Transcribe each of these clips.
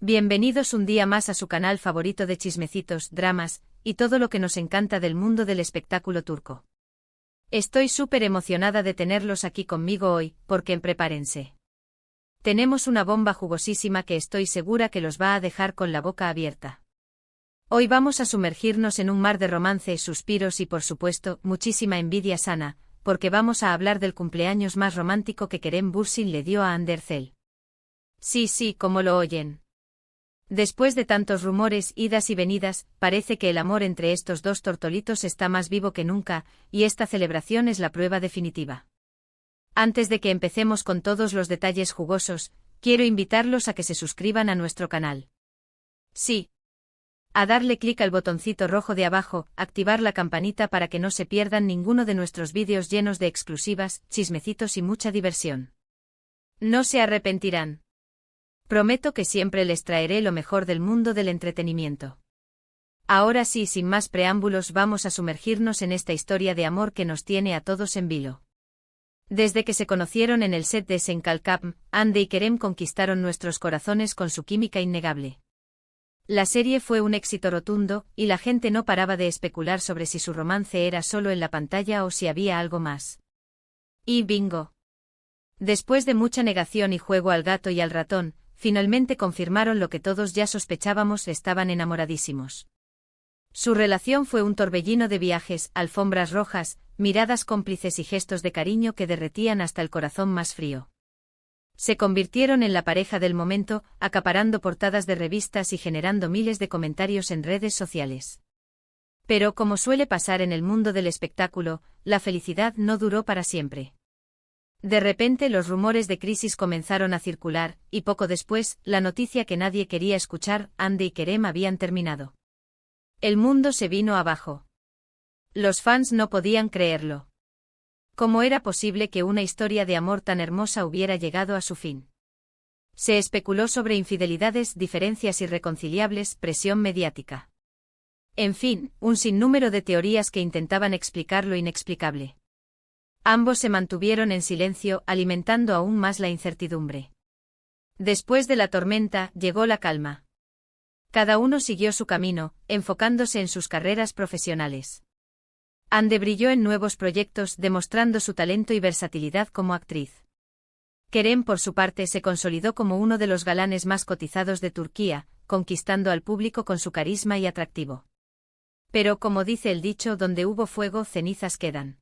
Bienvenidos un día más a su canal favorito de chismecitos, dramas, y todo lo que nos encanta del mundo del espectáculo turco. Estoy súper emocionada de tenerlos aquí conmigo hoy, porque prepárense. Tenemos una bomba jugosísima que estoy segura que los va a dejar con la boca abierta. Hoy vamos a sumergirnos en un mar de romance, suspiros y por supuesto, muchísima envidia sana, porque vamos a hablar del cumpleaños más romántico que Kerem Bürsin le dio a Hande Erçel. Sí, como lo oyen. Después de tantos rumores, idas y venidas, parece que el amor entre estos dos tortolitos está más vivo que nunca, y esta celebración es la prueba definitiva. Antes de que empecemos con todos los detalles jugosos, quiero invitarlos a que se suscriban a nuestro canal. Sí. A darle clic al botoncito rojo de abajo, activar la campanita para que no se pierdan ninguno de nuestros vídeos llenos de exclusivas, chismecitos y mucha diversión. No se arrepentirán. Prometo que siempre les traeré lo mejor del mundo del entretenimiento. Ahora sí, sin más preámbulos, vamos a sumergirnos en esta historia de amor que nos tiene a todos en vilo. Desde que se conocieron en el set de Senkalkam, Hande y Kerem conquistaron nuestros corazones con su química innegable. La serie fue un éxito rotundo, y la gente no paraba de especular sobre si su romance era solo en la pantalla o si había algo más. Y bingo. Después de mucha negación y juego al gato y al ratón, finalmente confirmaron lo que todos ya sospechábamos: estaban enamoradísimos. Su relación fue un torbellino de viajes, alfombras rojas, miradas cómplices y gestos de cariño que derretían hasta el corazón más frío. Se convirtieron en la pareja del momento, acaparando portadas de revistas y generando miles de comentarios en redes sociales. Pero como suele pasar en el mundo del espectáculo, la felicidad no duró para siempre. De repente los rumores de crisis comenzaron a circular, y poco después, la noticia que nadie quería escuchar: Hande y Kerem habían terminado. El mundo se vino abajo. Los fans no podían creerlo. ¿Cómo era posible que una historia de amor tan hermosa hubiera llegado a su fin? Se especuló sobre infidelidades, diferencias irreconciliables, presión mediática. En fin, un sinnúmero de teorías que intentaban explicar lo inexplicable. Ambos se mantuvieron en silencio, alimentando aún más la incertidumbre. Después de la tormenta, llegó la calma. Cada uno siguió su camino, enfocándose en sus carreras profesionales. Hande brilló en nuevos proyectos, demostrando su talento y versatilidad como actriz. Kerem, por su parte, se consolidó como uno de los galanes más cotizados de Turquía, conquistando al público con su carisma y atractivo. Pero como dice el dicho, donde hubo fuego, cenizas quedan.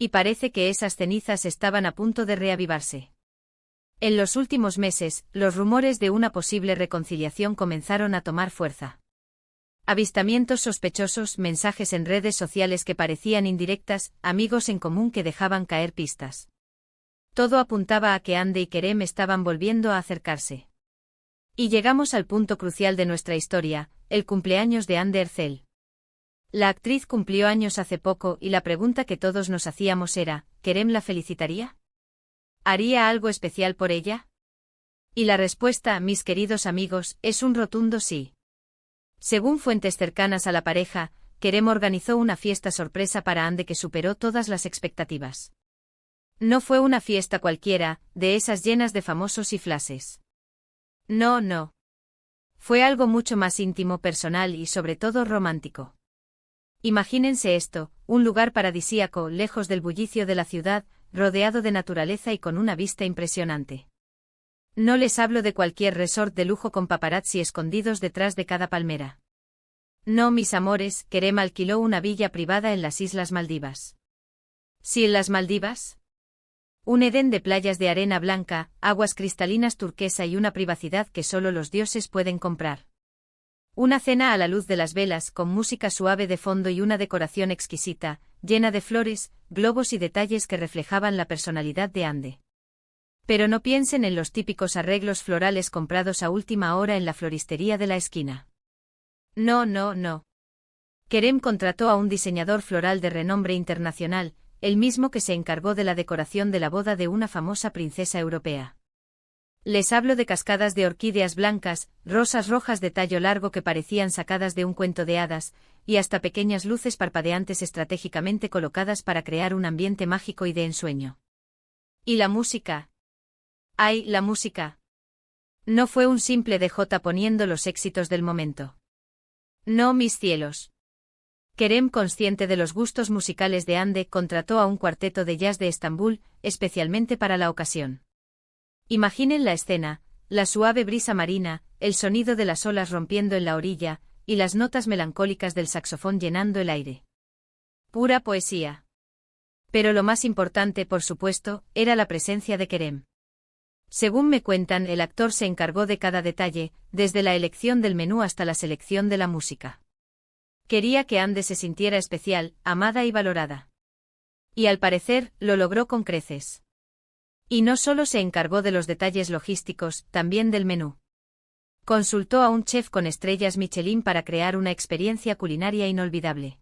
Y parece que esas cenizas estaban a punto de reavivarse. En los últimos meses, los rumores de una posible reconciliación comenzaron a tomar fuerza. Avistamientos sospechosos, mensajes en redes sociales que parecían indirectas, amigos en común que dejaban caer pistas. Todo apuntaba a que Hande y Kerem estaban volviendo a acercarse. Y llegamos al punto crucial de nuestra historia: el cumpleaños de Hande Erçel. La actriz cumplió años hace poco y la pregunta que todos nos hacíamos era: ¿Kerem la felicitaría? ¿Haría algo especial por ella? Y la respuesta, mis queridos amigos, es un rotundo sí. Según fuentes cercanas a la pareja, Kerem organizó una fiesta sorpresa para Hande que superó todas las expectativas. No fue una fiesta cualquiera, de esas llenas de famosos y flashes. No. Fue algo mucho más íntimo, personal y sobre todo romántico. Imagínense esto: un lugar paradisíaco, lejos del bullicio de la ciudad, rodeado de naturaleza y con una vista impresionante. No les hablo de cualquier resort de lujo con paparazzi escondidos detrás de cada palmera. No, mis amores, Kerem alquiló una villa privada en las Islas Maldivas. ¿Sí, en las Maldivas? Un Edén de playas de arena blanca, aguas cristalinas turquesa y una privacidad que solo los dioses pueden comprar. Una cena a la luz de las velas, con música suave de fondo y una decoración exquisita, llena de flores, globos y detalles que reflejaban la personalidad de Hande. Pero no piensen en los típicos arreglos florales comprados a última hora en la floristería de la esquina. No. Kerem contrató a un diseñador floral de renombre internacional, el mismo que se encargó de la decoración de la boda de una famosa princesa europea. Les hablo de cascadas de orquídeas blancas, rosas rojas de tallo largo que parecían sacadas de un cuento de hadas, y hasta pequeñas luces parpadeantes estratégicamente colocadas para crear un ambiente mágico y de ensueño. ¿Y la música? ¡Ay, la música! No fue un simple DJ poniendo los éxitos del momento. No, mis cielos. Kerem, consciente de los gustos musicales de Hande, contrató a un cuarteto de jazz de Estambul, especialmente para la ocasión. Imaginen la escena, la suave brisa marina, el sonido de las olas rompiendo en la orilla, y las notas melancólicas del saxofón llenando el aire. Pura poesía. Pero lo más importante, por supuesto, era la presencia de Kerem. Según me cuentan, el actor se encargó de cada detalle, desde la elección del menú hasta la selección de la música. Quería que Hande se sintiera especial, amada y valorada. Y al parecer, lo logró con creces. Y no solo se encargó de los detalles logísticos, también del menú. Consultó a un chef con estrellas Michelin para crear una experiencia culinaria inolvidable.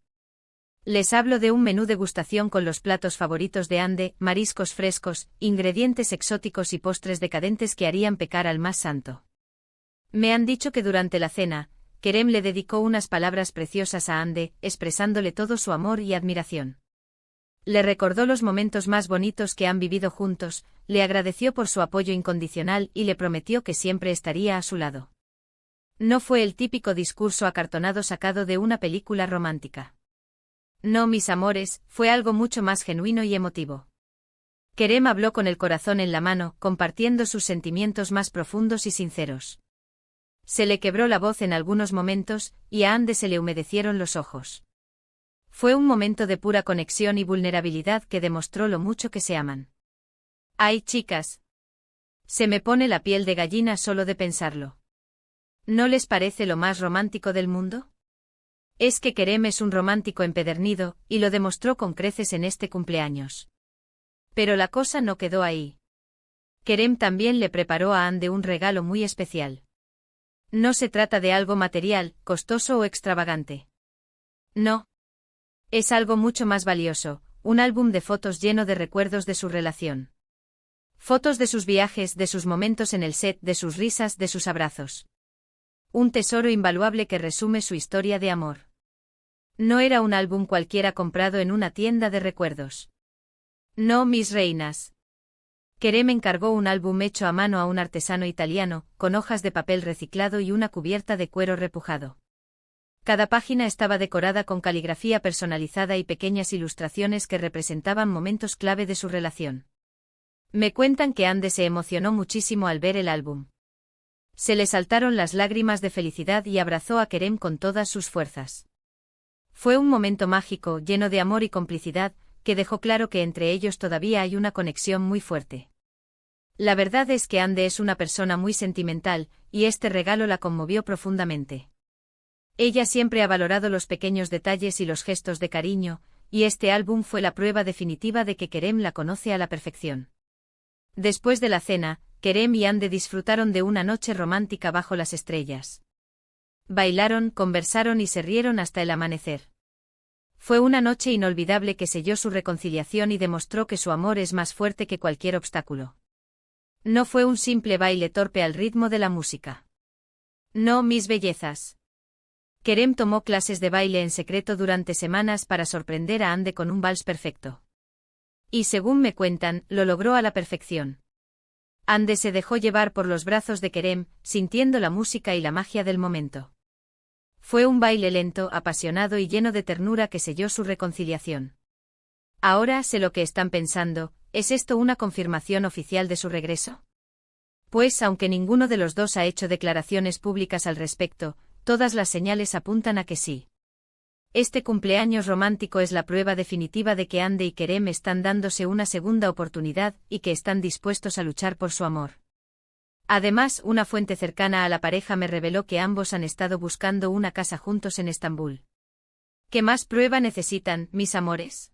Les hablo de un menú degustación con los platos favoritos de Hande, mariscos frescos, ingredientes exóticos y postres decadentes que harían pecar al más santo. Me han dicho que durante la cena, Kerem le dedicó unas palabras preciosas a Hande, expresándole todo su amor y admiración. Le recordó los momentos más bonitos que han vivido juntos, le agradeció por su apoyo incondicional y le prometió que siempre estaría a su lado. No fue el típico discurso acartonado sacado de una película romántica. No, mis amores, fue algo mucho más genuino y emotivo. Kerem habló con el corazón en la mano, compartiendo sus sentimientos más profundos y sinceros. Se le quebró la voz en algunos momentos, y a Hande se le humedecieron los ojos. Fue un momento de pura conexión y vulnerabilidad que demostró lo mucho que se aman. ¡Ay, chicas! Se me pone la piel de gallina solo de pensarlo. ¿No les parece lo más romántico del mundo? Es que Kerem es un romántico empedernido, y lo demostró con creces en este cumpleaños. Pero la cosa no quedó ahí. Kerem también le preparó a Hande un regalo muy especial. No se trata de algo material, costoso o extravagante. No. Es algo mucho más valioso, un álbum de fotos lleno de recuerdos de su relación. Fotos de sus viajes, de sus momentos en el set, de sus risas, de sus abrazos. Un tesoro invaluable que resume su historia de amor. No era un álbum cualquiera comprado en una tienda de recuerdos. No, mis reinas. Kerem encargó un álbum hecho a mano a un artesano italiano, con hojas de papel reciclado y una cubierta de cuero repujado. Cada página estaba decorada con caligrafía personalizada y pequeñas ilustraciones que representaban momentos clave de su relación. Me cuentan que Hande se emocionó muchísimo al ver el álbum. Se le saltaron las lágrimas de felicidad y abrazó a Kerem con todas sus fuerzas. Fue un momento mágico, lleno de amor y complicidad, que dejó claro que entre ellos todavía hay una conexión muy fuerte. La verdad es que Hande es una persona muy sentimental, y este regalo la conmovió profundamente. Ella siempre ha valorado los pequeños detalles y los gestos de cariño, y este álbum fue la prueba definitiva de que Kerem la conoce a la perfección. Después de la cena, Kerem y Hande disfrutaron de una noche romántica bajo las estrellas. Bailaron, conversaron y se rieron hasta el amanecer. Fue una noche inolvidable que selló su reconciliación y demostró que su amor es más fuerte que cualquier obstáculo. No fue un simple baile torpe al ritmo de la música. No, mis bellezas. Kerem tomó clases de baile en secreto durante semanas para sorprender a Hande con un vals perfecto. Y según me cuentan, lo logró a la perfección. Hande se dejó llevar por los brazos de Kerem, sintiendo la música y la magia del momento. Fue un baile lento, apasionado y lleno de ternura que selló su reconciliación. Ahora sé lo que están pensando, ¿es esto una confirmación oficial de su regreso? Pues aunque ninguno de los dos ha hecho declaraciones públicas al respecto, todas las señales apuntan a que sí. Este cumpleaños romántico es la prueba definitiva de que Hande y Kerem están dándose una segunda oportunidad y que están dispuestos a luchar por su amor. Además, una fuente cercana a la pareja me reveló que ambos han estado buscando una casa juntos en Estambul. ¿Qué más prueba necesitan, mis amores?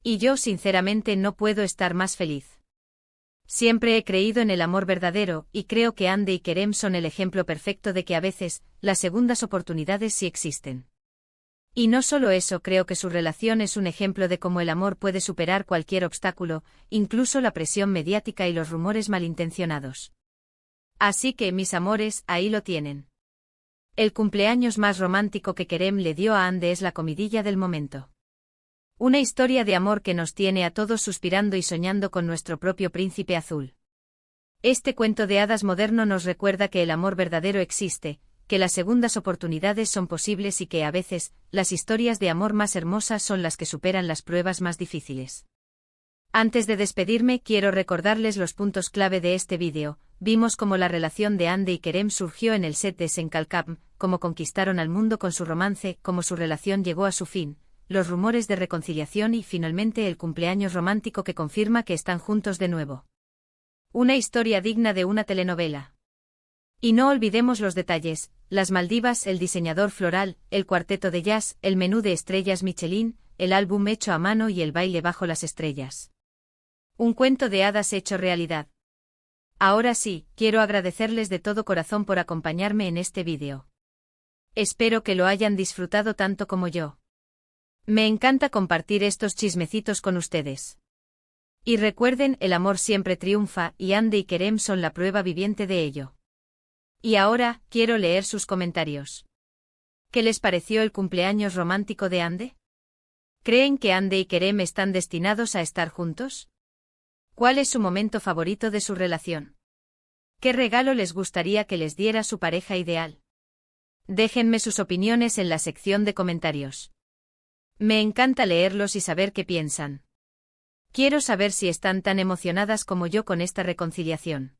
Y yo sinceramente no puedo estar más feliz. Siempre he creído en el amor verdadero, y creo que Hande y Kerem son el ejemplo perfecto de que a veces, las segundas oportunidades sí existen. Y no solo eso, creo que su relación es un ejemplo de cómo el amor puede superar cualquier obstáculo, incluso la presión mediática y los rumores malintencionados. Así que, mis amores, ahí lo tienen. El cumpleaños más romántico que Kerem le dio a Hande es la comidilla del momento. Una historia de amor que nos tiene a todos suspirando y soñando con nuestro propio príncipe azul. Este cuento de hadas moderno nos recuerda que el amor verdadero existe, que las segundas oportunidades son posibles y que, a veces, las historias de amor más hermosas son las que superan las pruebas más difíciles. Antes de despedirme, quiero recordarles los puntos clave de este vídeo. Vimos cómo la relación de Ande y Kerem surgió en el set de Senkalkam, cómo conquistaron al mundo con su romance, cómo su relación llegó a su fin, los rumores de reconciliación y finalmente el cumpleaños romántico que confirma que están juntos de nuevo. Una historia digna de una telenovela. Y no olvidemos los detalles: las Maldivas, el diseñador floral, el cuarteto de jazz, el menú de estrellas Michelin, el álbum hecho a mano y el baile bajo las estrellas. Un cuento de hadas hecho realidad. Ahora sí, quiero agradecerles de todo corazón por acompañarme en este vídeo. Espero que lo hayan disfrutado tanto como yo. Me encanta compartir estos chismecitos con ustedes. Y recuerden, el amor siempre triunfa, y Ande y Kerem son la prueba viviente de ello. Y ahora, quiero leer sus comentarios. ¿Qué les pareció el cumpleaños romántico de Ande? ¿Creen que Ande y Kerem están destinados a estar juntos? ¿Cuál es su momento favorito de su relación? ¿Qué regalo les gustaría que les diera su pareja ideal? Déjenme sus opiniones en la sección de comentarios. Me encanta leerlos y saber qué piensan. Quiero saber si están tan emocionadas como yo con esta reconciliación.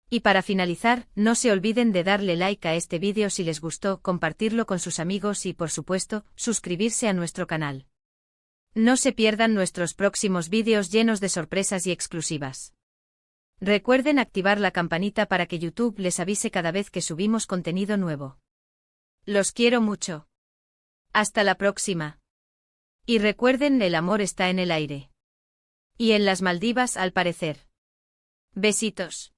Y para finalizar, no se olviden de darle like a este vídeo si les gustó, compartirlo con sus amigos y, por supuesto, suscribirse a nuestro canal. No se pierdan nuestros próximos vídeos llenos de sorpresas y exclusivas. Recuerden activar la campanita para que YouTube les avise cada vez que subimos contenido nuevo. Los quiero mucho. Hasta la próxima. Y recuerden, el amor está en el aire. Y en las Maldivas, al parecer. Besitos.